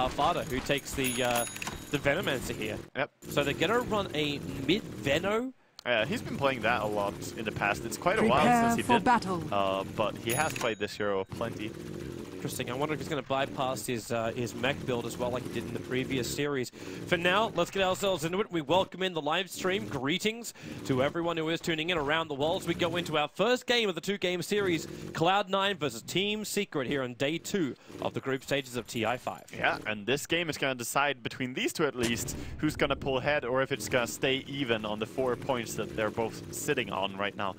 Fada, who takes the Venomancer here. Yep. So they're gonna run a mid-Veno. Yeah, he's been playing that a lot in the past. It's quite a while since he did. Battle. But he has played this hero plenty. Interesting. I wonder if he's going to bypass his mech build as well, like he did in the previous series. For now, let's get ourselves into it. We welcome in the live stream. Greetings to everyone who is tuning in around the world as we go into our first game of the two-game series, CLOUD9 versus Team Secret here on day 2 of the group stages of TI5. Yeah, and this game is going to decide between these two at least who's going to pull ahead or if it's going to stay even on the 4 points that they're both sitting on right now.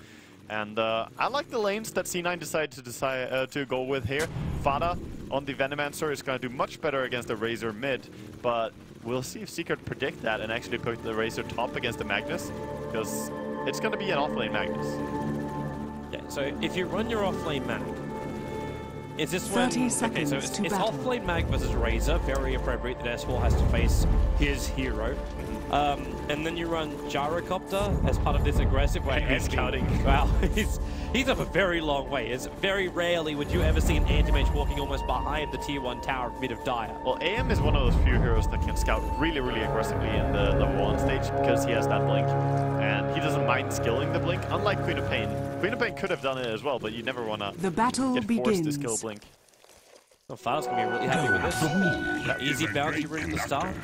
And I like the lanes that C9 decided to go with here. Fada on the Venomancer is going to do much better against the Razor mid, but we'll see if Secret predict that and actually put the Razor top against the Magnus, because it's going to be an offlane Magnus. Yeah, so if you run your offlane Mag, is this when... 30 seconds okay, so to it's battle. offlane Mag versus Razor, very appropriate that S4 has to face his hero. And then you run Gyrocopter as part of this aggressive way. He's scouting. Wow, he's up a very long way. It's very rarely would you ever see an Anti-Mage walking almost behind the tier 1 tower mid of Dire. Well, AM is one of those few heroes that can scout really, really aggressively in the level 1 stage because he has that blink. And he doesn't mind skilling the blink, unlike Queen of Pain. Queen of Pain could have done it as well, but you never want to get forced to skill blink. Well, Fada's going to be really happy with this. Easy bounty route at the start.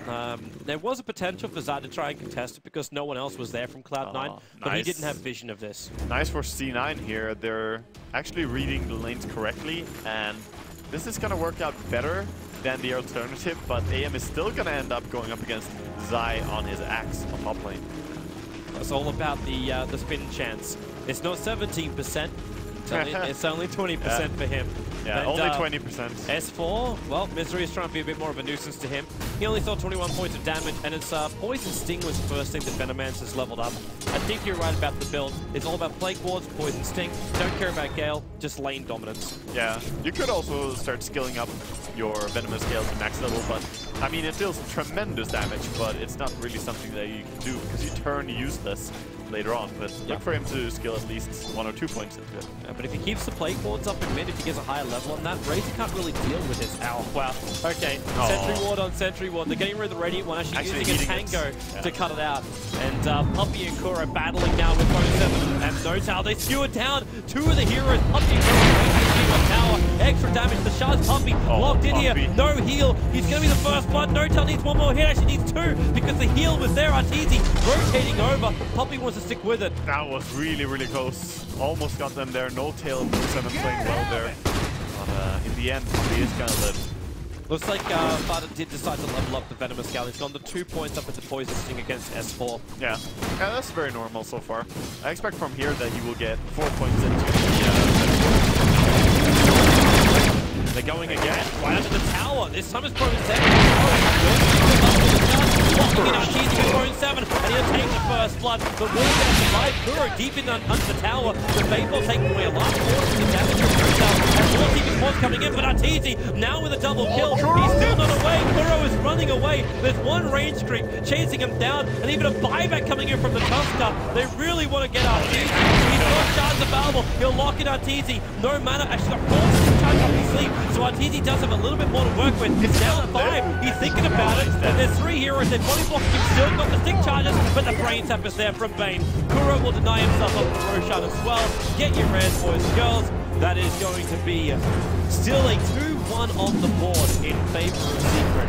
There was a potential for Zad to try and contest it because no one else was there from CLOUD9, but he didn't have vision of this. Nice for C9 here. They're actually reading the lanes correctly, and this is going to work out better than the alternative, but AM is still going to end up going up against Zai on his axe on top lane. It's all about the spin chance. It's not 17%. It's only 20% for him. Yeah, and, only 20%. S4, well, Misery is trying to be a bit more of a nuisance to him. He only saw 21 points of damage, and it's Poison Sting was the first thing that Venomancer's leveled up. I think you're right about the build. It's all about Plague Wards, Poison Sting. Don't care about Gale, just lane dominance. Yeah, you could also start skilling up your Venomous Gale to max level, but I mean, it deals tremendous damage, but it's not really something that you can do because you turn useless later on, but look for him to skill at least 1 or 2 points into it. But if he keeps the Plague Wards up in mid, if he gets a higher level on that, Razor can't really deal with this. Ow, wow. Okay, Sentry Ward on Sentry Ward. They're getting rid of the Radiant one, actually using a Tango to cut it out. And Puppey and Kuro battling now with Bone 7 and No Tower. They skewer down 2 of the heroes. Puppey and Kuro on tower. Extra damage. The Shards Puppey locked in here. No heal. He's going to be the first one. No Tower needs 1 more hit. Actually needs 2 because the heal was there. Arteezy rotating over. Puppey wants to stick with it. That was really, really close. Almost got them there. No tail. Seven playing well there. But in the end, he is gonna live. Looks like Fada did decide to level up the Venomous Gale. He's gone to 2 points up at the Poison Sting against S4. Yeah, that's very normal so far. I expect from here that he will get 4 points into They're going again. Right under the tower. This time it's Bone 7. Locking in Arteezy with Bone 7, and he'll take the first blood. The wall gonna survive. Kuro deep in under the tower. The Fable taking away a large portion of the damage from Kuro. And more TP Force coming in, but Arteezy now with a double kill. He's still not away. Kuro is running away. There's one range creep chasing him down, and even a buyback coming in from the Tusker. They really want to get Arteezy. He's got shards available. He'll lock in Arteezy. No mana. Actually got 4 charge up his sleeve. So Arteezy does have a little bit more to work with. It's down 5. He's thinking about it. And there's 3 heroes. They're body blocking him. Still got the stick charges, but the brain tap is there from Bane. Kuro will deny himself up to Roshan as well. Get your rares, boys and girls. That is going to be still a 2-1 on the board in favor of Secret.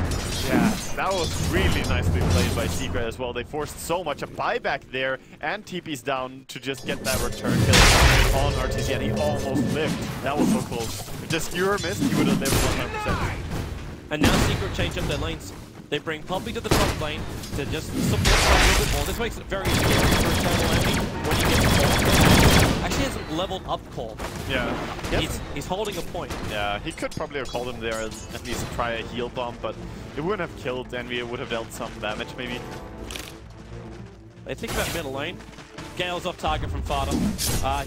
Yeah, that was really nicely played by Secret as well. They forced so much a buyback there, and TP's down to just get that return kill on Arteezy, and he almost lived. That was so close. If the skewer missed, he would have lived 100%. And now Secret change up their lanes. They bring Puppey to the top lane to just support a little bit more. This makes it very scary for Eternal Enemy when he gets called. Actually hasn't leveled up call. Yeah. He's holding a point. Yeah, he could probably have called him there and at least try a heal bomb, but it wouldn't have killed Envy. It would have dealt some damage maybe. They think about middle lane. Gale's off target from Fada.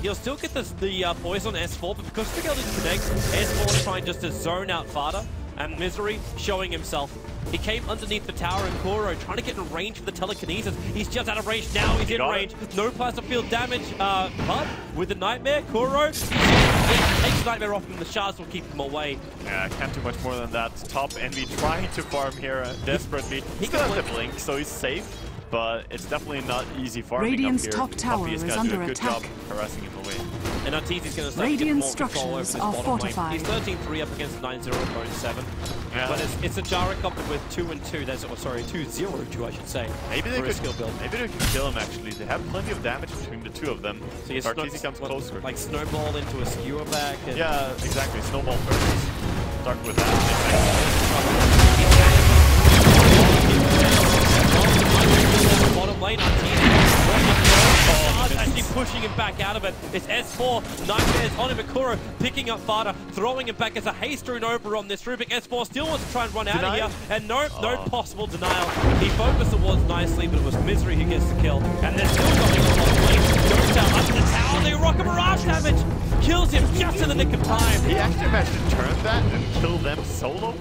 He'll still get the poison on S4, but because the Gale didn't connect, S4 is trying just to zone out Fada. And Misery showing himself. He came underneath the tower, and Kuro trying to get in range for the telekinesis. He's just out of range now. He's in range. No plasma field damage. But with the Nightmare, Kuro takes the Nightmare off him. The shards will keep him away. Yeah, can't do much more than that. Top Envy trying to farm here desperately. He still has the blink, so he's safe. But it's definitely not easy farming Radiant's up here. top tower is under a good attack. job harassing him away. And Arteezy's going to start to get more control over this bottom lane. He's 13-3 up against 9-0-7. Yeah. But it's a Gyrocopter with 2 and 2. That's, oh, sorry, 2-0-2, I should say. Maybe they could kill him actually. They have plenty of damage between the two of them. So Arteezy comes closer. Like snowball into a skewer back. Yeah, exactly. Snowball first. Start with that. Bottom lane, actually pushing him back out of it. It's S4, Nightmare's on him, Akura picking up Fada, throwing him back as a haste rune over on this Rubik. S4 still wants to try and run out of here, and no possible denial. He focused the wards nicely, but it was Misery who gets the kill. And they're still going on bottom lane. Goes down under the tower, they rock a barrage damage, kills him just in the nick of time. He actually managed to turn that and kill them solo.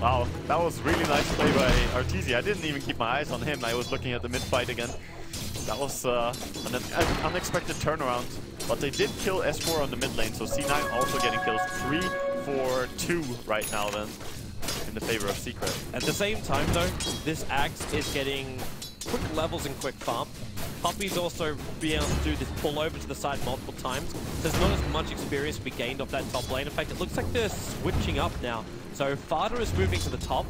Wow, that was really nice play by Arteezy. I didn't even keep my eyes on him. I was looking at the mid fight again. That was an unexpected turnaround. But they did kill S4 on the mid lane, so C9 also getting kills. 3-4-2 right now then, in the favor of Secret. At the same time though, this Axe is getting quick levels and quick farm. Puppy's also being able to do this pull over to the side multiple times. There's not as much experience to be gained off that top lane. In fact, it looks like they're switching up now. So Fada is moving to the top.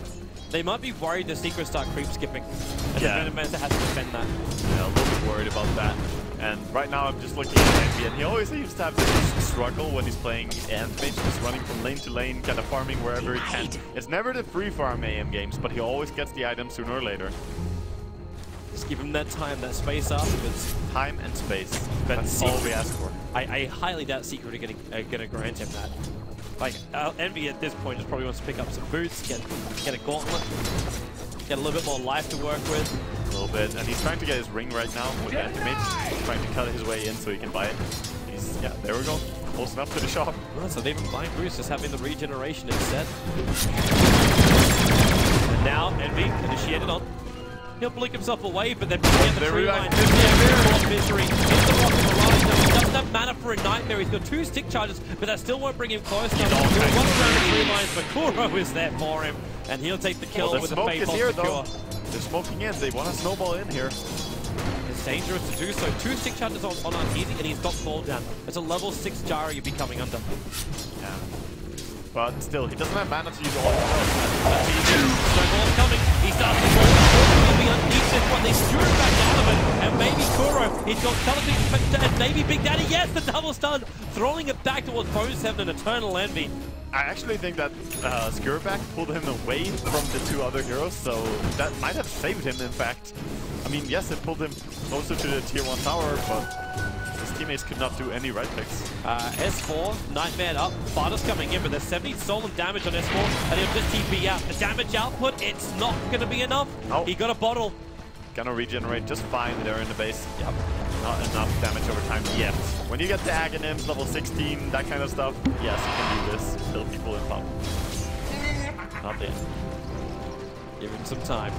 They might be worried the Secret start creep skipping. And the Venommancer has to defend that. Yeah, a little bit worried about that. And right now I'm just looking at Envy, and he always seems to have this struggle when he's playing Anti-Mage, just running from lane to lane, kind of farming wherever he can. It's never the free farm AM games, but he always gets the item sooner or later. Just give him that time, that space afterwards. Time and space. That's all we ask for. I highly doubt Secret are gonna grant him that. Like, Envy at this point just probably wants to pick up some boots, get a gauntlet, get a little bit more life to work with. A little bit, and he's trying to get his ring right now with the Anti-Mage. He's trying to cut his way in so he can buy it. Yeah, there we go. Close enough to the shop. Oh, so they've been buying boots, just having the regeneration instead. And now, Envy initiated on. He'll blink himself away, but then get the tree line. Misery. Hits the rock of Mirage. He doesn't have mana for a Nightmare. He's got 2 stick charges, but that still won't bring him close enough. One around the tree lines, but Kuro is there for him, and he'll take the kill with a Fate on secure. They're smoking in. They want to snowball in here. It's dangerous to do so. 2 stick charges on Arteezy, and he's got fall down. It's a level 6 Gyro you'd be coming under. Yeah. But still, he doesn't have mana to use all of those. Snowball's coming. He starts to fall. He'll be underneath this one. They stew him back out of it. And maybe Kuro, he's got television, and maybe Big Daddy. Yes, the double stun. Throwing it back towards Pose 7 and Eternal Envy. I actually think that Skewerback pulled him away from the 2 other heroes, so that might have saved him, in fact. I mean, yes, it pulled him closer to the tier 1 tower, but his teammates could not do any right picks. S4, Nightmare up, Fada's coming in, but there's 70 stolen damage on S4, and he'll just TP out. The damage output, it's not going to be enough. Oh. He got a bottle. Gonna regenerate just fine there in the base. Yep. Not enough damage over time yet. When you get the Aghanims, level 16, that kind of stuff, yes, you can do this. Kill people in pop. Not the end. Give him some time.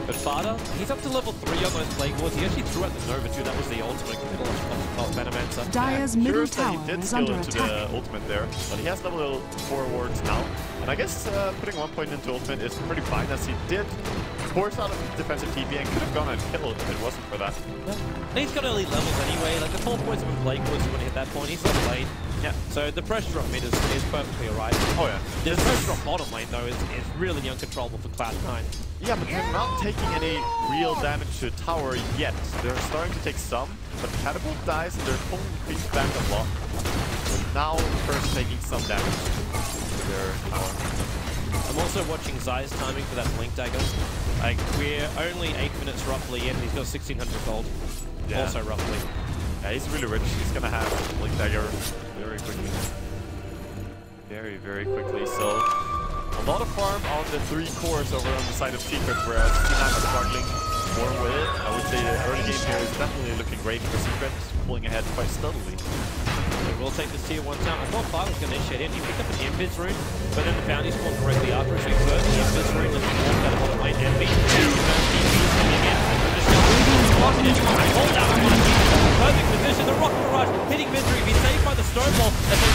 But Fada, he's up to level 3 on those Plague Wars. He actually threw out the Nova too. That was the ultimate middle of Venommancer. Dire's middle tower is under attack. The ultimate there, but he has level 4 wards now. And I guess putting 1 point into ultimate is pretty fine, as he did force out of defensive TP and could have gone and killed if it wasn't for that. Yeah. And he's got early levels anyway. Like the 4 points of a Plague Wars when he hit that point, he's not played. Yeah. So the pressure on mid is perfectly alright. Oh yeah. The pressure on bottom lane though is really uncontrollable for CLOUD9. Yeah, but they're not taking any real damage to the tower yet. They're starting to take some, but Catapult dies and they're pulling creeps back a lot. But now first taking some damage to their tower. I'm also watching Zai's timing for that Blink Dagger. Like, we're only 8 minutes roughly in, he's got 1600 gold. Yeah. Also roughly. Yeah, he's really rich. He's gonna have Blink Dagger very quickly. Very, very quickly. So a lot of farm on the 3 cores over on the side of Secret, whereas C9 is struggling more with it. I would say the early game here is definitely looking great for Secret, pulling ahead quite steadily. will take this tier 1 town. I thought Fight was going to initiate in. He picked up an Invis rune, but then the bounty spawned directly after, so he burned the Invis rune and walked out of bottom lane. Envy, coming in. Hold down on perfect position. The rocket barrage hitting Misery. He's saved by the snowball. And then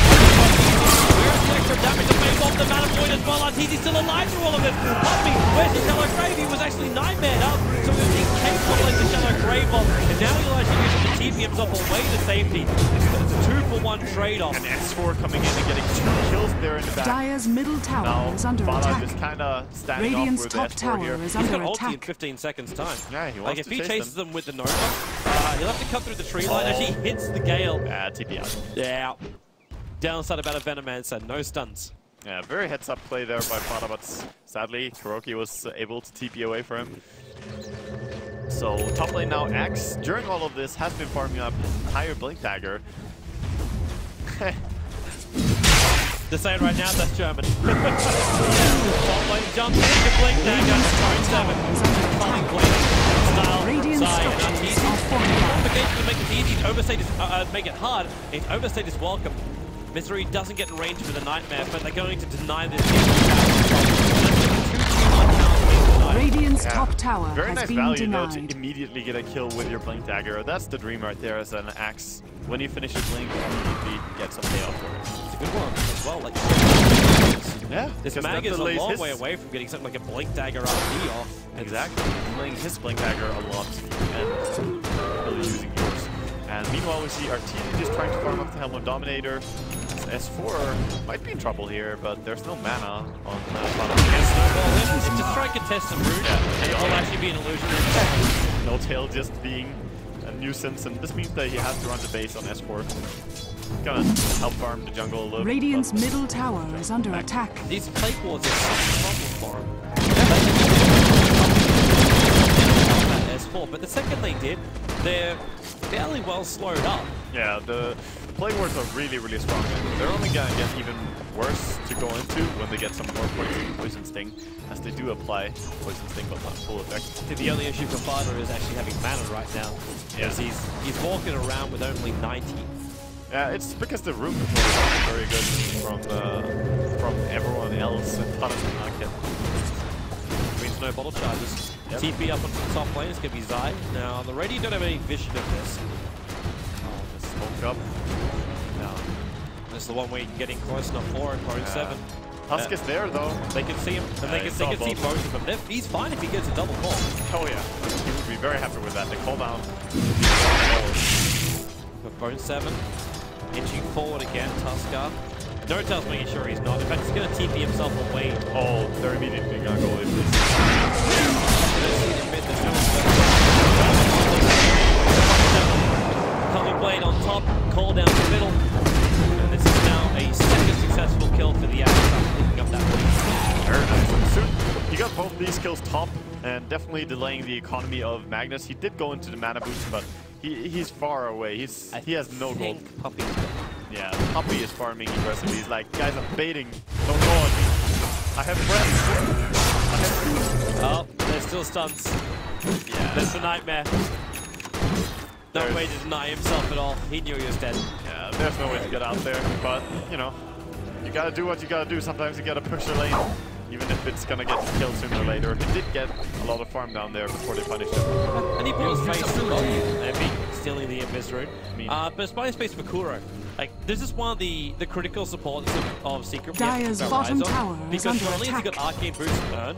where's the extra damage to face off the mana point as well? Arteezy still alive through all of this. Puppy, where's the Shallow Grave? He was actually nightmared up, so he was incapable of the Shallow Grave bomb. And now he'll actually use it to TP himself away to safety. It's a 2-for-1 trade-off. And S4 coming in and getting 2 kills there in the back. Dire's middle tower is under Bala attack. is kind of standing Radiant's off with top S4 tower here. is He's got under ulti in attack. 15 seconds time. Yeah, he wants like if to he chase chases them. them with the Nova, he'll have to cut through the tree line as he hits the Gale. TP out. Yeah. Downside about a Venom Man said no stuns. Yeah, very heads-up play there by Fada, but sadly, Kuroki was able to TP away for him. So, top lane now, Axe, during all of this, has been farming up his entire Blink Dagger. To say it right now, that's German. Top lane jumps into Blink Dagger, turn 7. Flying Blink. Style, Zai, and Arteezy. Complication to make it easy, to overstate his, make it hard. If overstate is welcome. Misery doesn't get in range for the Nightmare, but they're going to deny this. Radiant's top tower Very has nice been value denied. though to immediately get a kill with your Blink Dagger. That's the dream right there as an Axe. When you finish your Blink, you immediately get some payoff for it. It's a good one as well. Like, yeah, this mag is a long way away from getting something like a Blink Dagger RD off. Exactly. Playing his Blink Dagger a lot and really using yours. And meanwhile, we see Arteezy just trying to farm up the Helm Dominator. S4 might be in trouble here, but there's no mana on It's just try to contest some rune, and it'll actually be an illusion. No tail just being a nuisance, and this means that he has to run the base on S4. Gonna help farm the jungle a little. Radiant's middle tower is under attack. These plate wars are such a problem for him. S4, but the second they did, they're fairly well slowed up. Yeah, the play wards are really, really strong, and they're only gonna get even worse to go into when they get some more points in Poison Sting, as they do apply Poison Sting, but not full effect. I think the only issue for Fighter is actually having mana right now, because he's walking around with only 90. Yeah, it's because the room control is not very good from everyone else in Punished Market. Means no bottle charges. Yep. TP up onto the top lane, it's going to be Zai. Now, the Radiant don't have any vision of this. Oh, just smoke up. No. This is the one where you can get in close enough for it, Prone 7. Tusk is there, though. They can see him, and they can see both of them. He's fine if he gets a double call. Oh, yeah. He would be very happy with that. The call down. But Bone 7, inching forward again, Tuskar. Notel's making sure he's not. In fact, he's going to TP himself away. Oh, they're immediately going to go in this. Coming blade on top, call down the middle. And this is now a second successful kill for the Avatar, picking up that blade. Very nice. Soon, he got both these kills top, and definitely delaying the economy of Magnus. He did go into the mana boost, but he's far away. He has no gold. Puppy. Yeah, Puppy is farming aggressively. He's like, guys, I'm baiting. Don't go on me. I have breath. Oh, there's still stunts. Yeah. There's the Nightmare. No way to deny himself at all. He knew he was dead. Yeah, there's no way to get out there, but, you know, you gotta do what you gotta do. Sometimes you gotta push your lane, even if it's gonna get killed sooner or later. He did get a lot of farm down there before they punished him. And he put his face on Envy, stealing the Invis rune. But it's buying space for Kuro. Like, this is one of the critical supports of Secret. Dire's bottom tower is under because not only has he attack. got Arcane Boost and Earn,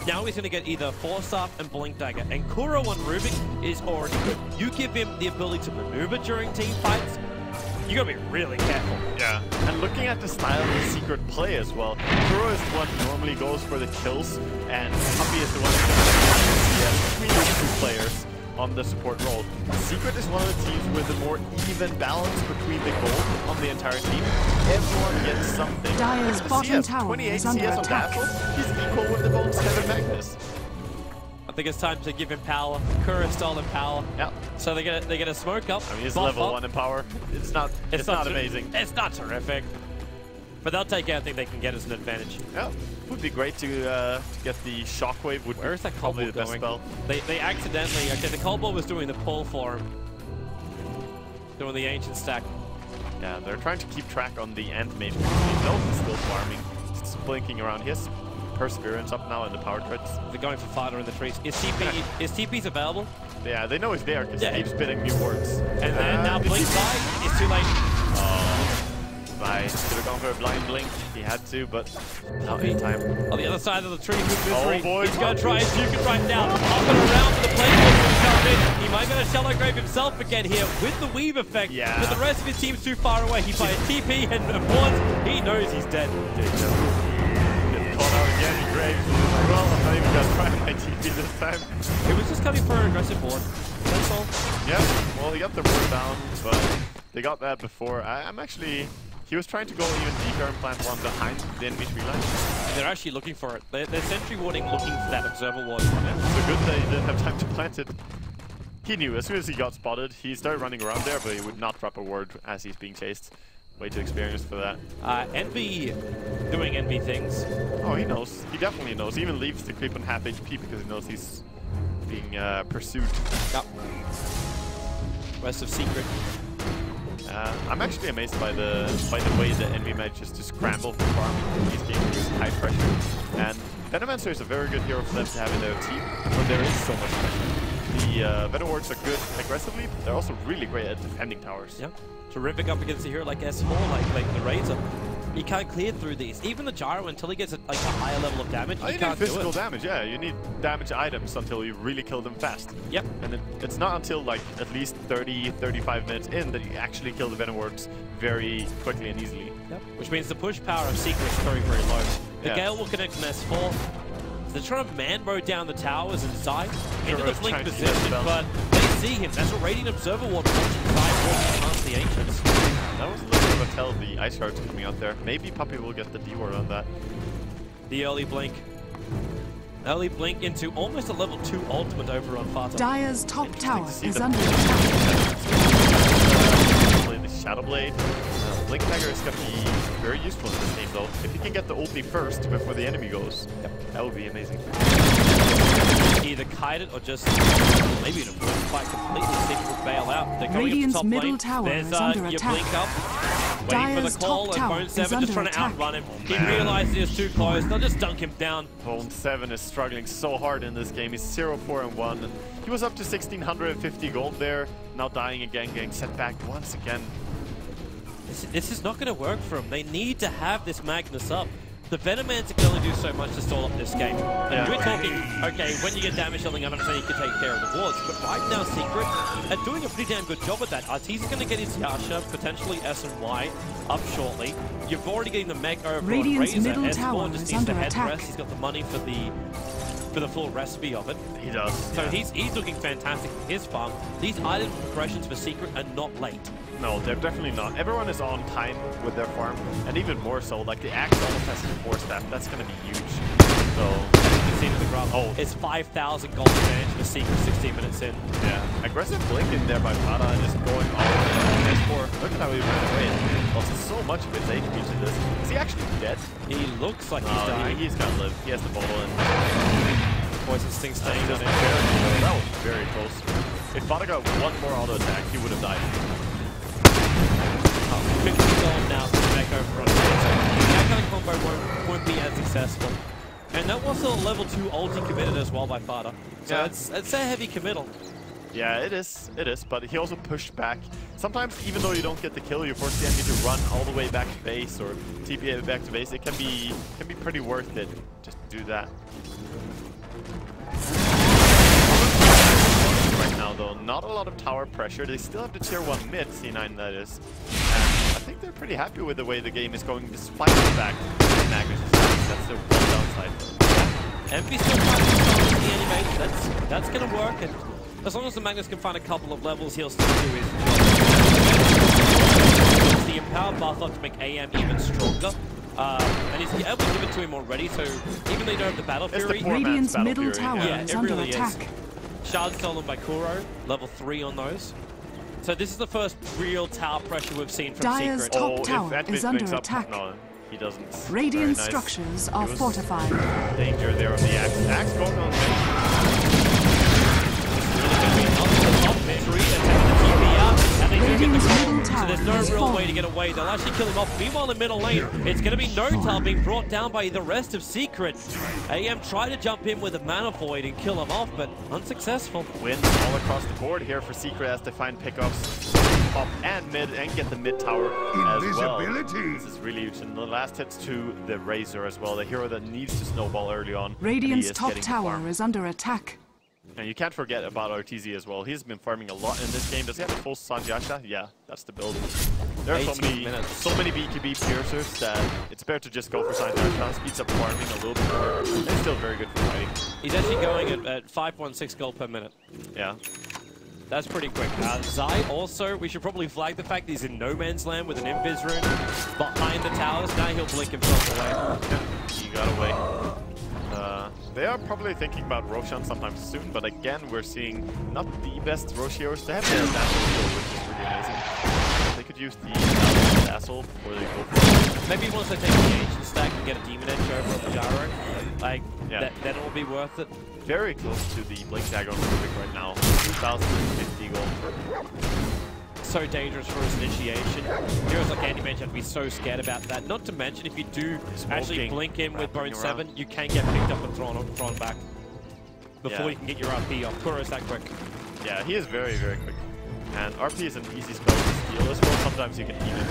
now he's going to get either Force Staff and Blink Dagger. And Kuro on Rubik is already good. You give him the ability to maneuver during team fights, you got to be really careful. Yeah, and looking at the style of the Secret play as well, Kuro is the one who normally goes for the kills, and Puppy is the one who's going to between these two players on the support role. Secret is one of the teams with a more even balance between the gold on the entire team. Everyone gets something. Dire's bottom tower 28 is under CS on attack. Dazzle, he's equal with the Bone 7 Magnus. I think it's time to give him power. Kuro stole him power. Yeah. So they get a smoke up. I mean, he's buff level up. 1 in power. It's not amazing. It's not terrific. But they'll take anything they can get as an advantage. Yeah, would be great to get the shockwave. Where is that probably Cold the best going? spell. They accidentally, okay, the Cold Ball was doing the pull for him. Doing the ancient stack. Yeah, they're trying to keep track on the Anti-Mage because they know he's still farming. He's blinking around. He has Perseverance up now in the power threads. They're going for Fighter in the trees. Is TP's available? Yeah, they know he's there because he keeps spitting new words. And then now Blink by. It's too late. Bye. Should have gone for a blind blink. He had to, but not in time. On the other side of the tree with Misery. Oh boy, he's going to try his Duke right now. Up and around for the playbook coming in. He might go to Shallow Grave himself again here with the Weave effect. Yeah. But the rest of his team's too far away. He plays TP and once he knows he's dead. Caught out again in Graves. Well, I'm not even gonna try my TP this time. It was just coming for an aggressive board. That's all. Yeah, well, he got the board down, but they got that before. I'm actually... He was trying to go even deeper and plant one behind the enemy tree line. They're actually looking for it. They're sentry warding, looking for that observer ward. Yeah, so good that he didn't have time to plant it. He knew as soon as he got spotted, he started running around there, but he would not drop a ward as he's being chased. Way too experienced for that. Envy doing Envy things. Oh, he knows. He definitely knows. He even leaves the creep on half HP because he knows he's being pursued. Yep. Rest of Secret. I'm actually amazed by the way that Envy manages to scramble for farming. He's getting used high pressure. And Venomancer is a very good hero for them to have in their team when there is so much pressure. The Venom Wards are good aggressively, but they're also really great at defending towers. Yeah. Terrific up against a hero like S4, like the Razor. He can't clear through these. Even the Gyro, until he gets a higher level of damage, he can't do it. Physical damage, yeah. You need damage items until you really kill them fast. Yep. And it's not until like at least 30, 35 minutes in that you actually kill the Venom Wards very quickly and easily. Yep. Which means the push power of Secret is very, very low. The Yeah. Gale will connect from S4. They're trying to man-mode down the towers inside into the blink position, but they see him. That's what Radiant Observer Ward watching side past the Ancients. That was a little bit of a tell, the Ice Shards coming out there. Maybe Puppey will get the D-Ward on that. The early blink. Early blink into almost a level 2 ultimate over on Fata. Dire's top tower is under attack. Play the Shadow Blade. Blink Dagger is going to be very useful in this game though. If he can get the ulti first before the enemy goes, that would be amazing. Either kite it or just maybe an avoid fight completely. Secret will bail out. They're going Radiant's up the top middle lane. tower There's is under your attack. blink up. Waiting for Dire's the call, top and tower Bone is 7 just under trying to attack. outrun him. He realized he was too close. They'll just dunk him down. Bone 7 is struggling so hard in this game. He's 0-4-1. And he was up to 1,650 gold there. Now dying again, getting set back once again. This is not going to work for him. They need to have this Magnus up. The Venomans can only do so much to stall up this game. And we're talking, okay, when you get damage dealing, I understand you can take care of the wards, but right now Secret are doing a pretty damn good job at that. Arteezy's going to get his Yasha, potentially S and Y, up shortly. You've already getting the Meg over Radiant's on Razor. middle tower S4 just is needs the under head attack. rest. He's got the money for the full recipe of it. He does. So he's looking fantastic for his farm. These item progressions for Secret are not late. No, they're definitely not. Everyone is on time with their farm, and even more so. Like the axe almost has a 4-step. That's going to be huge. So you can see to the graph. Oh, it's 5,000 gold advantage for Secret 16 minutes in. Yeah, aggressive blink in there by Fata, just going all the way on S4. Look at how he ran away. Lost so much of his HP to this. Is he actually dead? He looks like he's dying. He's got to live. He has the bottle in. Poison Sting staying on it. That was very close. If Fata got one more auto attack, he would have died. 50 gold now to make over on that kind of combo won't be as successful. And that was a level 2 ulti committed as well by Fata. So it's a heavy committal. Yeah, it is. It is. But he also pushed back. Sometimes, even though you don't get the kill, you force the enemy to run all the way back to base or TP back to base. It can be pretty worth it just to do that. Right now, though, not a lot of tower pressure. They still have the tier 1 mid, C9 that is. And I think they're pretty happy with the way the game is going despite the fact that Magnus is dying. That's the one downside. MP still fighting the Anti-Mage. That's going to work. And as long as the Magnus can find a couple of levels, he'll still do his job. It's the empowered buff up to make AM even stronger. And he's able to give it to him already, so even though you don't have the Battle Fury... Radiant's middle tower is under really attack. Shards stolen by Kuro, level 3 on those. So this is the first real tower pressure we've seen from Dire's Secret. top tower is under attack. No, he doesn't. Radiant structures are fortified. Danger there on the axe. Axe going on the Really going to be up to the top, Misery attacking the TP out, and they do get the Radiant's call. middle So tower there's no is real way to falling. get away. They'll actually kill him off. Meanwhile, in middle lane, it's going to be No-Tal being brought down by the rest of Secret. AM tried to jump in with a Mana Void and kill him off, but unsuccessful. Wins all across the board here for Secret as they find pickups top and mid and get the mid tower as well. This is really huge. And the last hits to the Razor as well, the hero that needs to snowball early on. Radiant's top tower is under attack. And you can't forget about Arteezy as well. He's been farming a lot in this game. Does he have a full Sanjasha? Yeah, that's the build. There are so many BKB piercers that it's better to just go for Sanjasha. Speeds up farming a little bit more. It's still very good for fighting. He's actually going at 5.6 gold per minute. Yeah. That's pretty quick. Zai also, we should probably flag the fact that he's in no man's land with an Invis rune behind the towers. Now he'll blink himself away. Yeah, he got away. They are probably thinking about Roshan sometime soon, but again, we're seeing not the best Rosh heroes. They have the Dazzle heal, which is really amazing. They could use the Dazzle before they go for it. Maybe once they take the ancient stack and get a Demon Edge over the Gyro, like, yeah. then it will be worth it. Very close to the Blink Dagger on Rubik right now. 2,050 gold. So dangerous for his initiation. Heroes like Anti-Mage have to be so scared about that. Not to mention, if you do actually blink in with Bone 7, you can get picked up and thrown back before you can get your RP off. Kuro's that quick. Yeah, he is very, very quick. And RP is an easy spell to steal as well. Sometimes you can even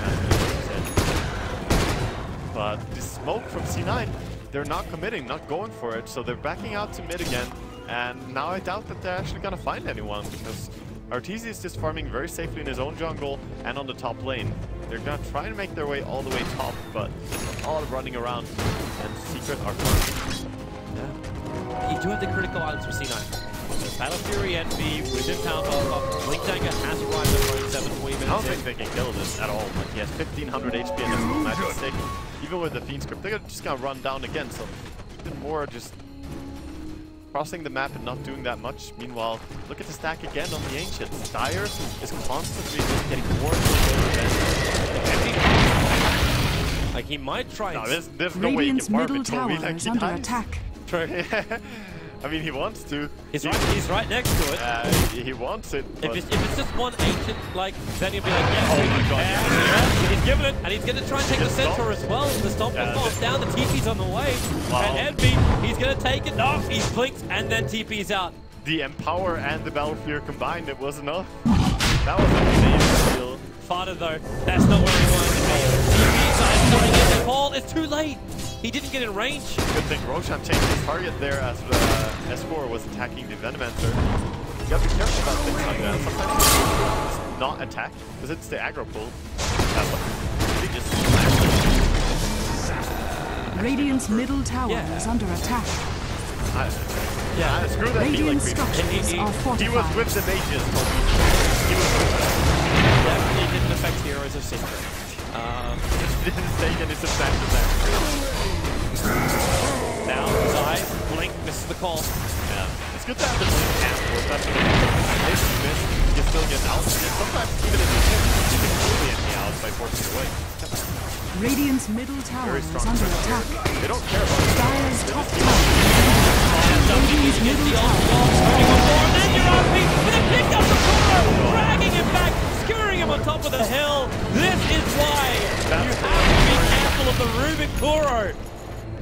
but the smoke from C9, they're not committing, not going for it. So they're backing out to mid again. And now I doubt that they're actually going to find anyone because Arteezy is just farming very safely in his own jungle and on the top lane. They're going to try and make their way all the way top, but all running around and Secret are farming. Yeah. You do have the critical items for C9. So Battle Fury Envy within Power Ball. Blink Dagger has arrived at Bone 7 20 minutes. I don't think they can kill this at all. Like, he has 1500 HP and his full magic stick. Even with the Fiend Script, they're just going to run down again. So even more just crossing the map and not doing that much. Meanwhile, look at the stack again on the Ancients. Dire is constantly just getting more and more. Like, he might try and... No, there's no way he can farm it totally like he under attack. True. I mean, he wants to. He's right next to it. He wants it. If it's just one Ancient, like, then he'll be like, yes. Oh my god, yeah. He's giving it, and he's going to try and take the Centaur as well. The Stomp falls down, the TP's on the way. Wow. And Envy, he's going to take it. No, he's blinked, and then TP's out. The Empower and the Battle Fear combined, it was enough. That was an amazing steal. Farther though, that's not where he wanted to be. TP side coming in, the call, it's too late. He didn't get in range. Good thing Roshan changed his target there as S4 was attacking the Venomancer. You gotta be careful about things like that. Sometimes it's not attack, because it's the aggro pull. He just Radiant's middle tower is under attack. Screw that Radiant structures are fortified. He was with the mages, Toby. He was with them. Definitely didn't affect heroes of Secret. Didn't take any substantial damage. Now, Zai, blink, misses the call. Yeah. It's good to have the blink and force that. If you miss, you still get out. And sometimes, even if you miss, you can pull the enemy out by forcing away. Radiant's middle tower is under attack. They don't care about it. Dire's top tower. Radiant's middle tower. And then you're RP with a pick up the Kuro, dragging him back, skewering him on top of the hill. This is why you have to be careful of the Rubik Kuro.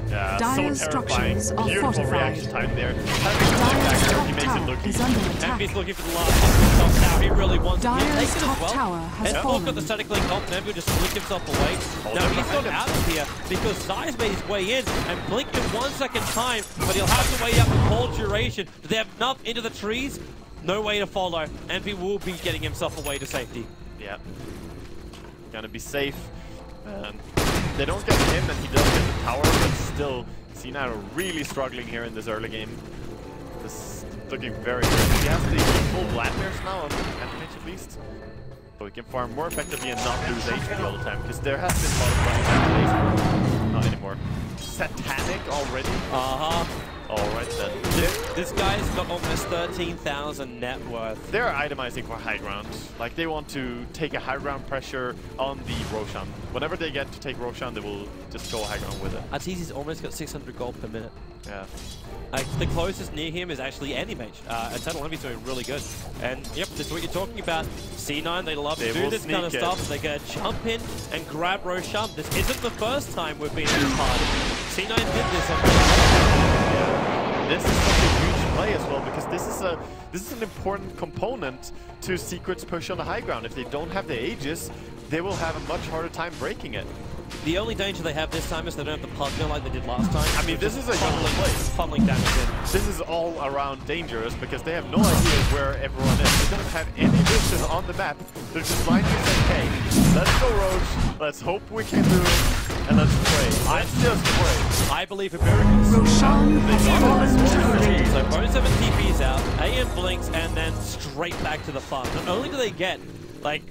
Yeah, Dire's so terrifying. structures are Beautiful fortified. reaction time there. Dire's top he makes it tower look is easy. under attack. Envy's looking for the last top tower. He really wants to Dire's take it top as well. tower has Envy's fallen. got the static link off, and Envy will just flick himself away. Now he's gone out of here because Zai's made his way in and blinked in 1 second time, but he'll have to wait up the whole duration. Do they have enough into the trees? No way to follow. Envy will be getting himself away to safety. Yeah. Gonna be safe. They don't get him and he does get the tower, but still, C9 are really struggling here in this early game. This is looking very good. He has the full Vladimirs now on Anti-Mage at least. So he can farm more effectively and not lose HP all the time, because there has been a lot of running back to HP. Not anymore. Satanic already? Uh-huh. Alright then. This guy's got almost 13,000 net worth. They're itemizing for high ground. Like, they want to take a high ground pressure on the Roshan. Whenever they get to take Roshan, they will just go high ground with it. Arteezy's almost got 600 gold per minute. Yeah. The closest near him is actually Anti-Mage. Eternal Envy's doing really good. And yep, this is what you're talking about. C9, they love to do this kind of stuff. They're going to jump in and grab Roshan. This isn't the first time we've been in this party. C9 did this on yeah. This is such a huge play as well, because this is an important component to Secret's push on the high ground. If they don't have the Aegis, they will have a much harder time breaking it. The only danger they have this time is they don't have the partner like they did last time. I mean, this is a funneling damage in. This is all around dangerous because they have no idea where everyone is. They don't have any vision on the map. They're just blindly saying, hey, let's go Roach, let's hope we can do it, and let's pray. Let's just pray. I believe in miracles. Roshan has So bonus 7 TP's out, AM blinks, and then straight back to the farm. Not only do they get, like,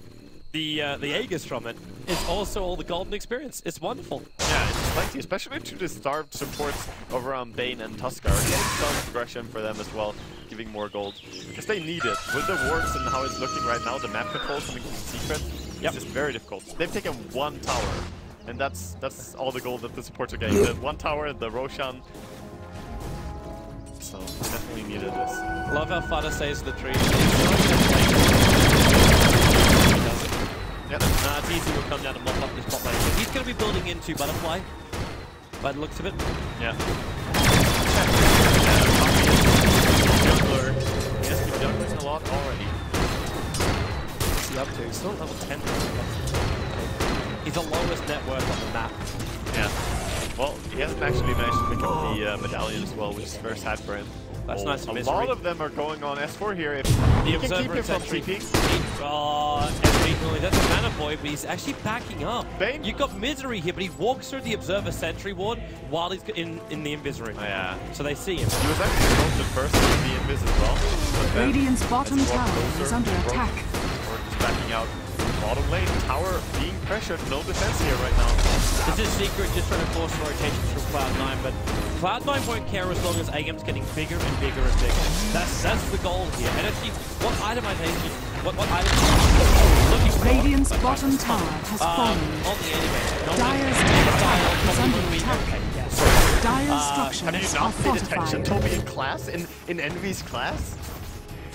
the Aegis from it, it's also all the golden experience. It's wonderful. Yeah, it's plenty, especially to the starved supports over on Bane and Tuskar. Getting some progression for them as well, giving more gold. Because they need it. With the wards and how it's looking right now, the map control coming from Secret, it's just very difficult. They've taken one tower, and that's all the gold that the supports are getting. The one tower, the Roshan. So, definitely needed this. Love how Fada says the tree. Yep. Arteezy will come down and mop up this top lane. He's going to be building into Butterfly, by the looks of it. Yeah. Jungler. He has been juggling a lot already. What's he up to? He's still level 10. He's the lowest net worth on the map. Yeah. Well, he hasn't actually managed to pick up the medallion as well, which is very sad for him. That's nice. A lot of them are going on S4 here. If you can keep him from TPing. That's a mana boy, but he's actually backing up. Bane? You've got Misery here, but he walks through the Observer Sentry ward while he's in the Invis-ring. Oh, yeah. So they see him. He was actually supposed to first in the Invis as well. Radiant's bottom tower is under attack. Or just backing out. Bottom lane, tower being pressured, no defense here right now. This is Secret just trying to force rotations from CLOUD9, but CLOUD9 won't care as long as AM's getting bigger and bigger and bigger. That's the goal here. And actually, what itemization, what items looking for? Radiant's bottom tower has fallen. On the enemy. Dire's tower is under attack. Dire's structures have you not paid attention, Toby, in class? In Envy's class?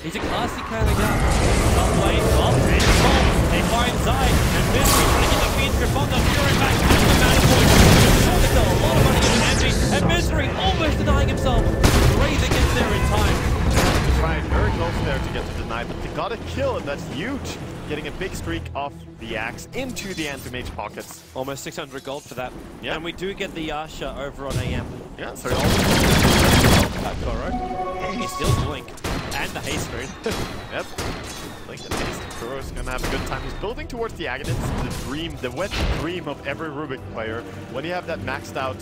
He's a classy kind of guy. Top lane, up, and top. They find Zai, and Misery trying to get the feed grip on the Fury back. And the Manifold. Sure to sell a lot of money into Envy, and Misery almost denying himself. Wraither gets there in time. Trying very close there to get to deny, but they got a kill, and that's huge. Getting a big streak off the axe into the Anti-Mage pockets. Almost 600 gold for that. Yeah. And we do get the Yasha over on AM. Yeah, so Goro. He steals Blink. And the haste rune. Yep. Blink and haste. Kuro's gonna have a good time. He's building towards the Aghanim's, the dream, the wet dream of every Rubik player. When you have that maxed out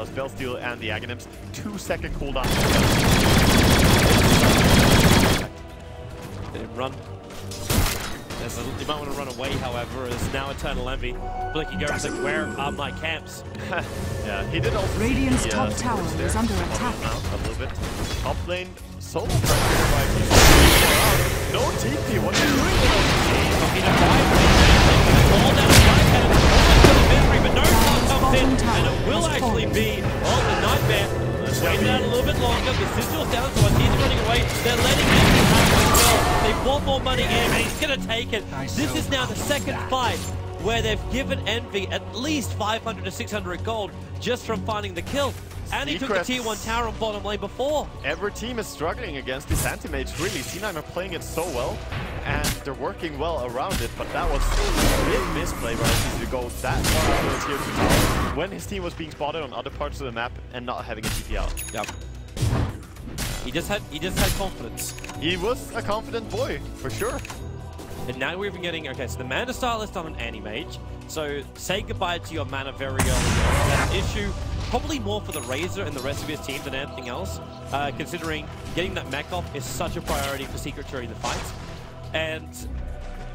spell steal and the Aghanim's, 2-second cooldown. Let him run. You might want to run away, however, as now Eternal Envy. Blinky goes like, where are my camps? Yeah, he did also Radiant's see the, top tower is under attack. A little bit. Top lane, solo pressure by no TP, what are you doing? Talking to all down the right hand, Misery, but no one comes in, and it will actually be on the Nightmare. Let's wait it out a little bit longer. The Sigil's down, so Arteezy running away. They're letting Envy have as well. They want more money in, and he's going to take it. This is now the second fight where they've given Envy at least 500 to 600 gold just from finding the kill. And he took the tier 1 tower on bottom lane before. Every team is struggling against this Anti-Mage, really. C9 are playing it so well, and they're working well around it, but that was a big misplay by Arteezy to go that far out of the tier 2 tower when his team was being spotted on other parts of the map and not having a TP out. Yep. He just had confidence. He was a confident boy, for sure. And now we're even getting, okay, so the mana stylist on an Anti-Mage. So say goodbye to your mana very early on. That's an issue probably more for the Razor and the rest of his team than anything else, considering getting that mech off is such a priority for Secret during the fights. And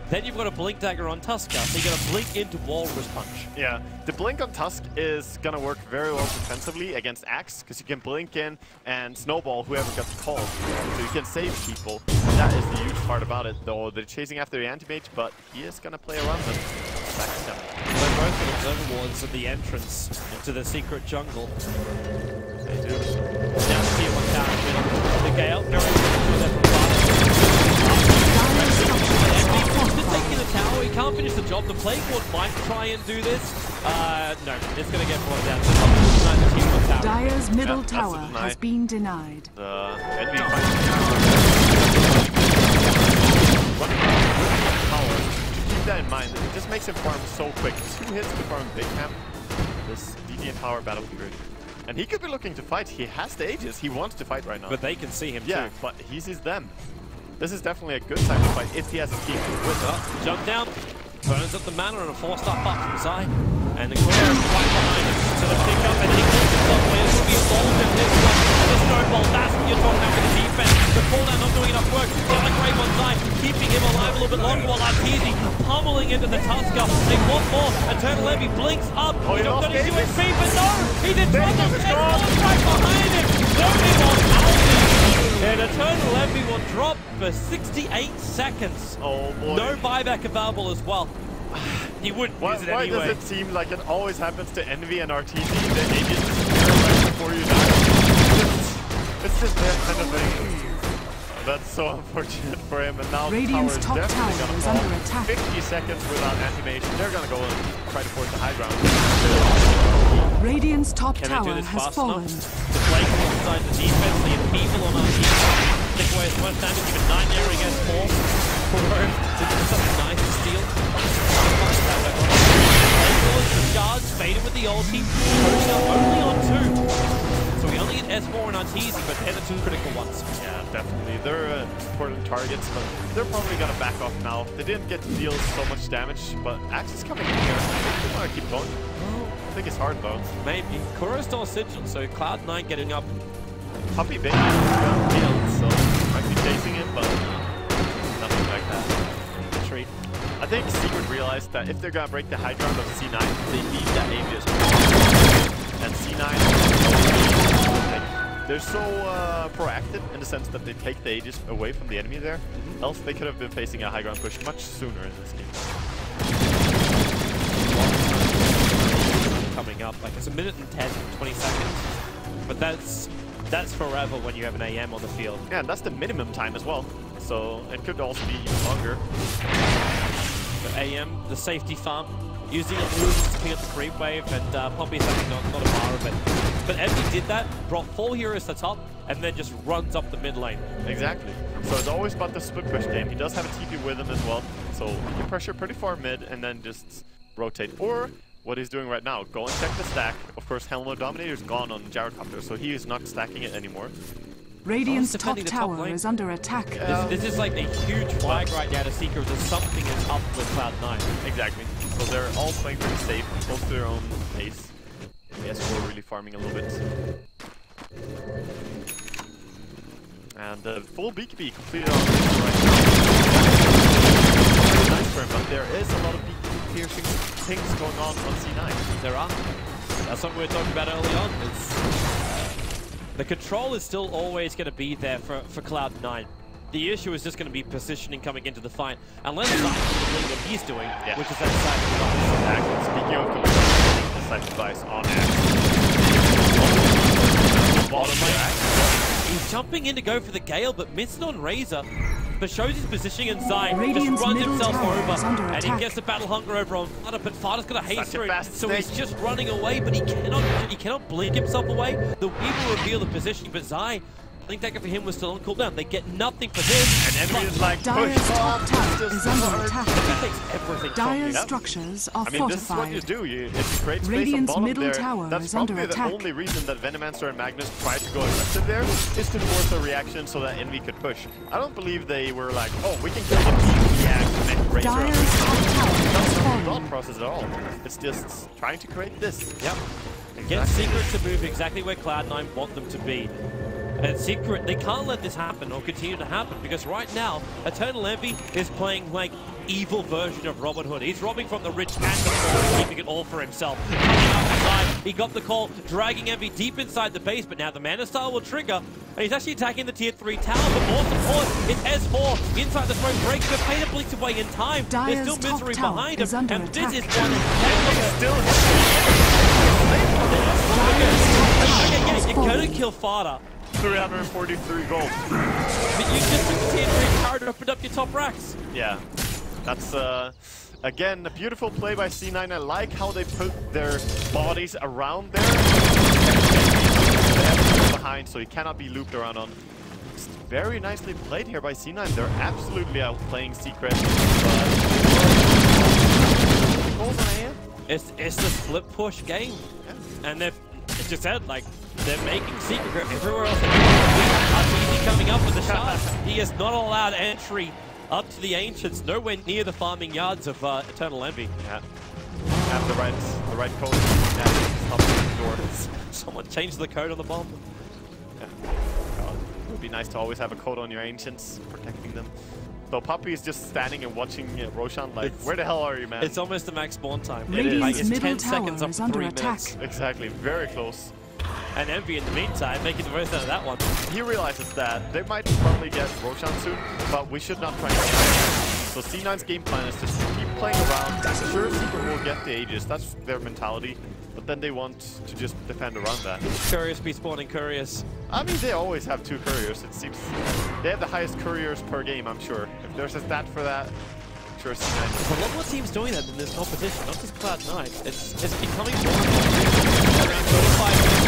Then you've got a Blink Dagger on Tusker, so you're going to blink into Walrus Punch. Yeah, the blink on Tusk is going to work very well defensively against Axe, because you can blink in and snowball whoever gets called. So you can save people. That is the huge part about it, though. They're chasing after the Anti-Mage, but he is going to play around them. They're both got observer wards at the entrance into the secret jungle. They do. Now see what's down in the middle. The Gale going through their taking the tower, he can't finish the job. The Plague Ward might try and do this. No, it's going to get brought down. Dire's middle tower has been denied. Envy keep that in mind. It just makes him farm so quick. 2 hits to farm big camp. This DD and power battle period. And he could be looking to fight. He has the Aegis. He wants to fight right now. But they can see him too. Yeah, but he sees them. This is definitely a good time to fight if he has a team with us. Jump down, burns up the mana and a 4-star buff from Zai. And the Courier is right behind him. So the pick up and he calls himself away. This will be involved in this one. The snowball, that's what you're talking about with the defense. The cooldown not doing enough work. The other Grave on Zai, keeping him alive a little bit longer while Arteezy pummeling into the Tusker. They want more. Eternal Levy blinks up. He's not got his USP, but no! He's in trouble. It's right behind him. Nobody wants out. And Eternal Levy will drop for 68 seconds. Oh boy. No buyback available as well. He wouldn't use it anyway. Why does it seem like it always happens to Envy and Arteezy? The Aegis disappear right before you die. It's just that kind of thing. That's so unfortunate for him. And now Radiant's the tower is definitely going to fall. under attack. 50 seconds without Anti-Mage. They're going to go and try to force the high ground. Radiant's top Can tower they do this has fast fallen. enough? The Blake alongside the defense, the people on Arteezy. Take away his first damage, even 9 there against 4. Forward to do something nice to steal. The guards faded with the ulti. Only on 2. So we only get S4 and Arteezy, but they're the 2 critical ones. Yeah, definitely. They're important targets, but they're probably going to back off now. They didn't get to deal so much damage, but Axe is coming in here. I think they want to keep going. I think it's hard though. Maybe. Kuro's still Sigil, so CLOUD9 getting up. Puppy Baby got killed, so might be chasing him, but nothing like that. Retreat. I think Secret realized that if they're gonna break the high ground of C9, they need that Aegis. And C9, they're so proactive in the sense that they take the Aegis away from the enemy there. Else they could have been facing a high ground push much sooner in this game. Coming up, like it's 1 minute and 10, 20 seconds. But that's forever when you have an AM on the field. Yeah, and that's the minimum time as well. So it could also be even longer. But AM, the safety farm, using a move to pick up the creep wave, and Poppy's actually not a bar of it. But Envy did that, brought 4 heroes to top, and then just runs up the mid lane. Exactly. So it's always about the split push game. He does have a TP with him as well. So he can pressure pretty far mid and then just rotate. Or what he's doing right now, go and check the stack. Of course, Helmut Dominator's gone on Gyrocopter, so he is not stacking it anymore. Radiant's top tower is under attack. Yeah. This is like a huge flag right now to Seeker that something is up with CLOUD9. Exactly. So they're all playing pretty safe, close to their own pace. Yes, we're really farming a little bit. And the full BKB completed on this right now. Very nice for him, but there is a lot of BKB piercing things going on C9. There are. That's what we were talking about early on. The control is still always going to be there for CLOUD9. The issue is just going to be positioning coming into the fight. Unless Zai can complete what he's doing, which is that side device. Speaking of completing the side device on Axe. Bottom right. He's jumping in to go for the Gale, but missed on Razor. But shows his positioning and Zai Radiant's just runs himself over. And he gets the battle hunger over on Flutter, but Flutter's got a haste through, so snake. he's just running away, but he cannot blink himself away. The Weaver will reveal the position, but Zai, Blink Dagger for him was still on cooldown. They get nothing for this. And Envy is like, Dire's push top on, tower is under attack. That takes everything from you. Dire's structures are I mean, this is what you fortified. do. If you create space Radiant's on bottom middle there, tower that's is under probably the attack. only reason that Venomancer and Magnus tried to go aggressive there, is to force a reaction so that Envy could push. I don't believe they were like, oh, we can kill the Axe and then Razor. Dire's top tower has That's not the fallen. thought process at all. It's just trying to create this. Yep. Get Secret to move exactly where CLOUD9 want them to be. And Secret, they can't let this happen or continue to happen because right now, Eternal Envy is playing like evil version of Robin Hood. He's robbing from the rich and the poor, keeping it all for himself. Coming up the side, he got the call, dragging Envy deep inside the base, but now the Mana Style will trigger, and he's actually attacking the tier 3 tower, but more support. It's S4 inside the throne, breaking the Fate Bleaks away in time. There's still Misery behind him, and this is one still you're gonna kill Fada. 343 gold. But you just took the tier 3 tower to open up your top racks. Yeah, that's again a beautiful play by C9. I like how they put their bodies around there. They have to go behind, so he cannot be looped around on. It's very nicely played here by C9. They're absolutely outplaying Secret. It's the split push game, and they've just said like. They're making Secret everywhere else. Arteezy coming up with the shot. He is not allowed entry up to the Ancients, nowhere near the farming yards of Eternal Envy. Yeah. Have the right code. Yeah, up the door. Someone changed the code on the bomb. Yeah. It would be nice to always have a code on your Ancients, protecting them. So Puppy is just standing and watching Roshan like, where the hell are you, man? It's almost the max spawn time. Radiant's it's middle 10 tower seconds up is to under 3 attack. minutes. Exactly, very close. And Envy in the meantime, making the most out of that one. He realizes that they might probably get Roshan soon, but we should not try to get him. So C9's game plan is just to keep playing around. Sure, Secret will get the Aegis, that's their mentality, but then they want to just defend around that. Couriers be spawning couriers. I mean, they always have 2 couriers. It seems they have the highest couriers per game, I'm sure. If there's a stat for that, I'm sure C9 There's a lot more teams doing that in this competition, not just CLOUD9. It's becoming more around 35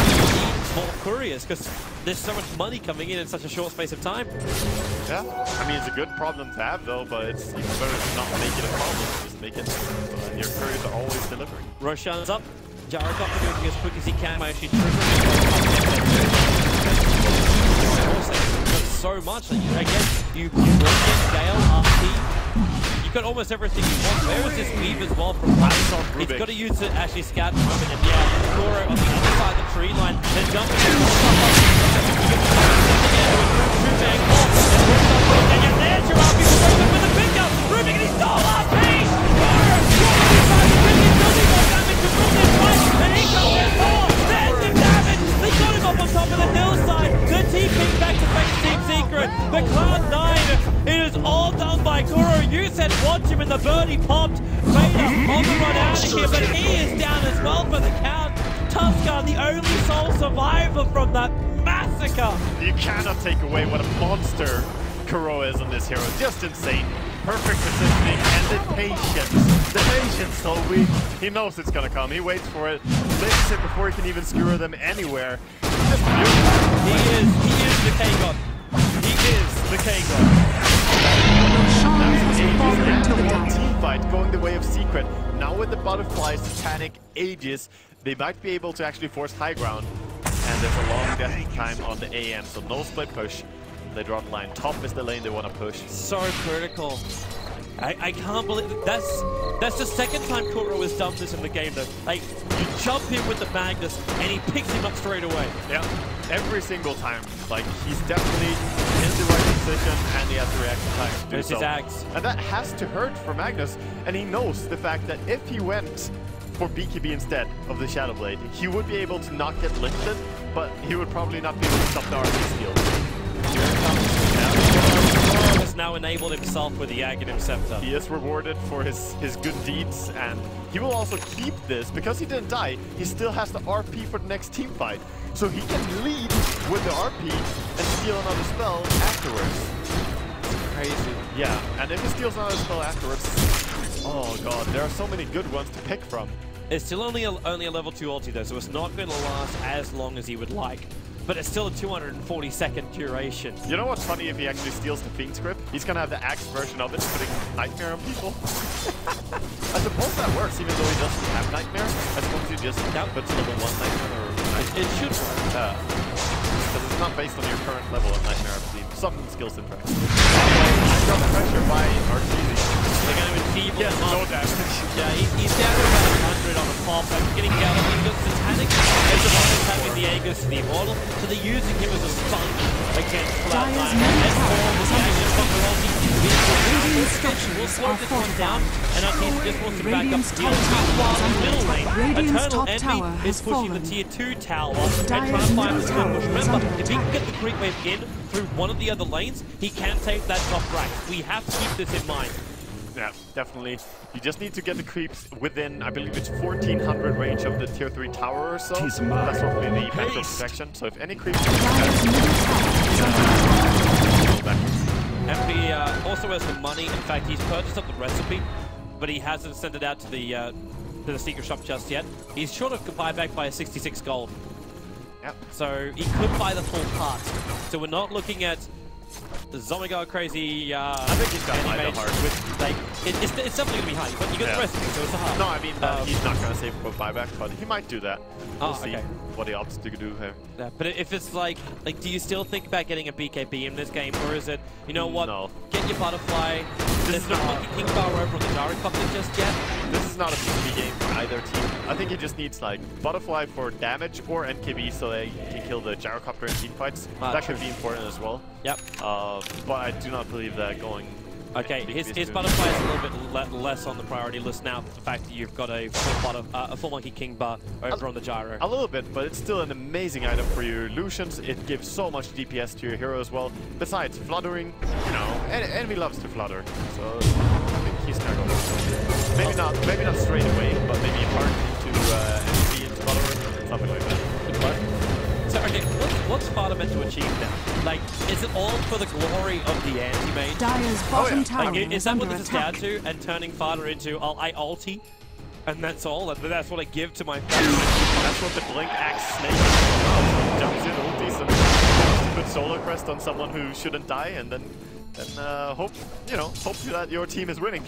more couriers because there's so much money coming in such a short space of time. Yeah, I mean, it's a good problem to have though, but it's even better to not make it a problem, just make it so that your couriers are always delivering. Roshan's up. Gyrocopter doing as quick as he can by actually triggering so much that you, again, you get Gale, RT. You've got almost everything you want. Where is this weave as well from Rubik? He's got to use it actually scout the moment, and yeah, Kuro on the other side of the tree line, then jumping and there's your RP with the pick up! Rubik and he stole RP! And he comes in more! There's the damage! They got him up on top of the hillside! The team came back to face Team Secret! The CLOUD9! It is all done by Kuro! You said watch him and the birdie popped! Vader on the run out of here, but he is down as well for the count! Tuskar, the only sole survivor from that massacre! You cannot take away what a monster Kuro is on this hero. Just insane. Perfect positioning and the patience. The patience, so he knows it's gonna come. He waits for it, licks it before he can even skewer them anywhere. Just beautiful. He is the K-God. He is the K-God. Team fight going the way of Secret. Now with the butterflies, Titanic, Aegis, they might be able to actually force high ground. And there's a long death time on the AM, so no split push. They draw the line. Top is the lane they want to push. So critical. I can't believe that's the second time Kuro has done this in the game though. Like, you jump in with the Magnus and he picks him up straight away. Yeah, every single time. Like, he's definitely in the right position and he has the reaction time to do There's so. his axe. And that has to hurt for Magnus, and he knows the fact that if he went for BKB instead of the Shadow Blade, he would be able to not get lifted, but he would probably not be able to stop the RP steal. Here it comes. Kuro has now enabled himself with the Aghanim Scepter. He is rewarded for his good deeds, and he will also keep this. Because he didn't die, he still has the RP for the next team fight. So he can lead with the RP and steal another spell afterwards. It's crazy. Yeah, and if he steals another spell afterwards, oh god, there are so many good ones to pick from. It's still only a level 2 ulti though, so it's not going to last as long as he would like. But it's still a 240-second duration. You know what's funny if he actually steals the Fiend script? He's gonna have the axe version of it, putting Nightmare on people. I suppose that works, even though he doesn't have Nightmare. I suppose he just puts level 1 Nightmare or Nightmare. It should work. Because it's not based on your current level of Nightmare, I believe. Some skills in track. Anyway, under pressure by Arteezy. They're going to enfeeble him up. No damage. Yeah, he's down to about 100 on the pop and getting down on the Satanic. As the one is having the Aegis to the Immortal, so they're using him as a sponge against CLOUD9. And Paul was actually from the ulti. We'll slow this one down, and Arteezy just wants to back up the deal. While in the middle lane, Eternal Envy is pushing the tier 2 tower and trying to find the split push. Remember, if he can get the creep wave in through one of the other lanes, he can take that top rack. We have to keep this in mind. Yeah, definitely. You just need to get the creeps within, I believe it's 1400 range of the tier 3 tower or so. That's roughly the backdoor protection. So if any creeps Envy also has the money. In fact, he's purchased up the recipe, but he hasn't sent it out to the secret shop just yet. He's short of buyback by a 66 gold. Yep. So he could buy the full part. So we're not looking at the Zomigar crazy. I think he's got the hard. With, like, it's definitely gonna be high, but you get the recipe, so it's a hard. No, I mean he's not gonna save for buyback, but he might do that. We'll see what he opts to do here. Yeah, but if it's like, do you still think about getting a BKB in this game, or is it, you know what? No. Get your butterfly. There's no fucking King Bar over on the Gyrocopter just yet. This is not a BKB game for either team. I think he just needs like butterfly for damage or NKB so they can kill the Gyrocopter in team fights. That could be important as well. Yep. But I do not believe that going. Okay, his butterfly is a little bit less on the priority list now. The fact that you've got a full Monkey King Bar over on the Gyro. A little bit, but it's still an amazing item for your Lucians. It gives so much DPS to your hero as well. Besides fluttering, you know, enemy loves to flutter, so I think he's gonna go. Maybe not straight away, but maybe hard into enemy into fluttering, something like that. So okay, what's Fada meant to achieve now? Like, is it all for the glory of the anti-mage? Dire's bottom tower is that what this is down attack. to? And turning Fada into, I ulti, and that's all? And that's what I give to my friend? That's what the Blink Axe Snake jumps in ultis and put Solar Crest on someone who shouldn't die, and then hope that your team is winning.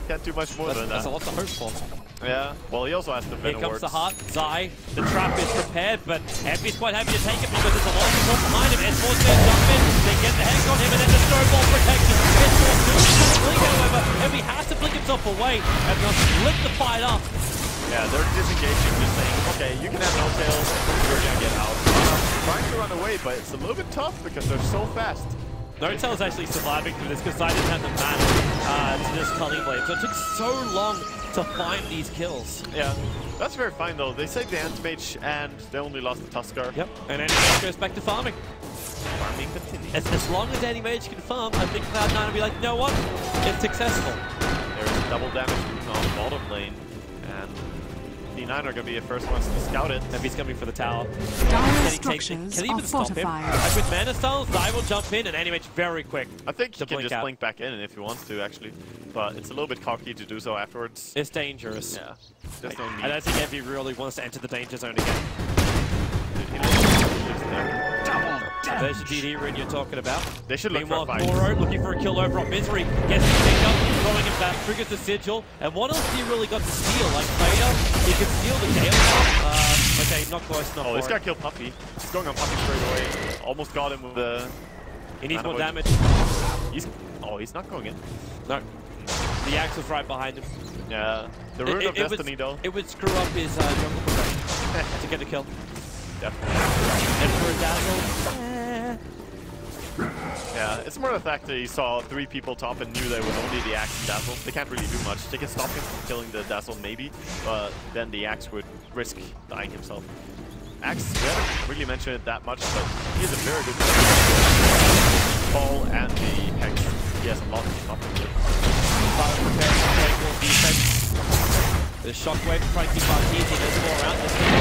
Can't do much more than that. That's a lot to hope for. Yeah, well, he also has the Venom Here comes wards. the heart, Zai. The trap is prepared, but Envy's quite happy to take it because there's a lot of support behind him. S4's going to jump in, they get the heck on him, and then the snowball protection. S4's doing the blink, however. Envy has to blink himself away, and they'll split the fight up. Yeah, they're disengaging, just saying, okay, you can have no tails, you're gonna get out. Trying to run away, but it's a little bit tough because they're so fast. No-Tail is actually surviving through this because Zai didn't have the mana to just Culling Blade, so it took so long to find these kills. Yeah, that's very fine though. They saved the Anti-Mage and they only lost the Tuskar. Yep, and Anti-Mage goes back to farming. Farming continues. As long as Anti-Mage can farm, I think CLOUD9 will be like, you know what? It's successful. There's a double damage on bottom lane, and D9 are going to be the first ones to scout it. If he's coming for the tower. Dire structures can he are even stop him? fortified. Like with Mana Style, Zai will jump in and Anti-Mage very quick. I think he can blink just out. blink back in if he wants to, actually. But it's a little bit cocky to do so afterwards. It's dangerous. Yeah. There's no need. I don't think Envy really wants to enter the danger zone again. There's the DD rune you're talking about. They should look Meanwhile, for a fight. Koro looking for a kill over on Misery. Gets him picked up, throwing him back, triggers the Sigil. And what else do you really got to steal? Like Vader, he can steal the Gale. Okay, not close, not Oh, this for guy it. killed Puppy. He's going on Puppy straight away. Almost got him with the... He needs more damage. He's not going in. No. The axe was right behind him. Yeah. The Rune of Destiny, though. It would screw up his jungle progression to get a kill. Definitely. And for a dazzle, Yeah, it's more the fact that he saw 3 people top and knew there was only the Axe and Dazzle. They can't really do much. They can stop him from killing the Dazzle, maybe, but then the Axe would risk dying himself. Axe, we haven't really mentioned it that much, but he is a very good Ball and the Hex. He has a lot to stop him with. The Shockwave trying to keep Arteezy, there's more around this thing.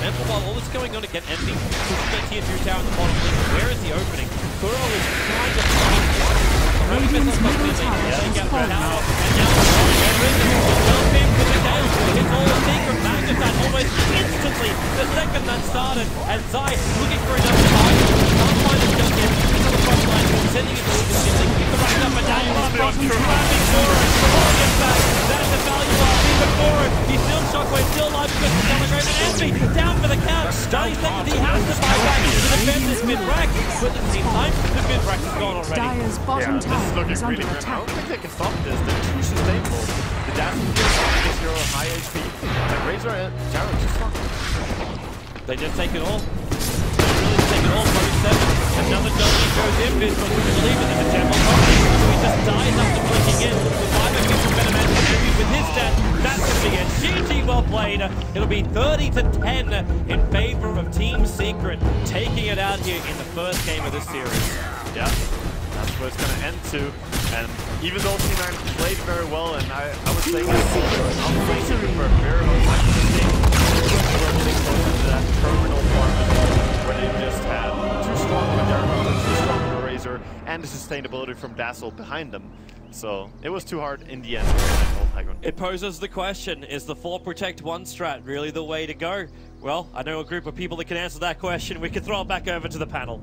Remember, while all this is going on to get Envy, pushing that tier 2 tower in the bottom lane, where is the opening? Kuro is trying to find Radiant's middle tower is falling. And now jump in with the Gale. It's all a secret Magnetite almost instantly the second that started. And Zai looking for another target. Can't find it just yet. He's on the front line, sending it to the ceiling. Keep the right up and down. Grabbing Kuro. Pulling it back. That's the value of the Kuro. He's still Shockwave, still alive because he's down the grave. And Envy down for the count. 90 seconds. He has to buy back to defend this mid-rack. But at the same time, the good. Braxton's gone already. Dire's bottom Yeah, this is tower looking is really under grim. I attack. don't think they can stop this. They're too sustainable. The dazzle is your high HP. And Razor and Gyro just strong. They just take it all. They really take it all. 27. Another W goes in. Biz but we believe in the Temple. So he just dies after clicking in. The Viper gets a better man with his stat. That's going to be it. GG, well played. It'll be 30-10 in favor of Team Secret, taking it out here in the first game of this series. Yeah, that's where it's going to end to. And even though Team 9 played very well, and I was saying this, I'm playing Secret for a very long time. I think we're getting closer to that terminal farm as well, where they just had too strong of a Gyrocopter, too strong of a Razor, and the sustainability from Dazzle behind them. So it was too hard in the end. It poses the question, is the 4 Protect 1 strat really the way to go? Well, I know a group of people that can answer that question. We can throw it back over to the panel.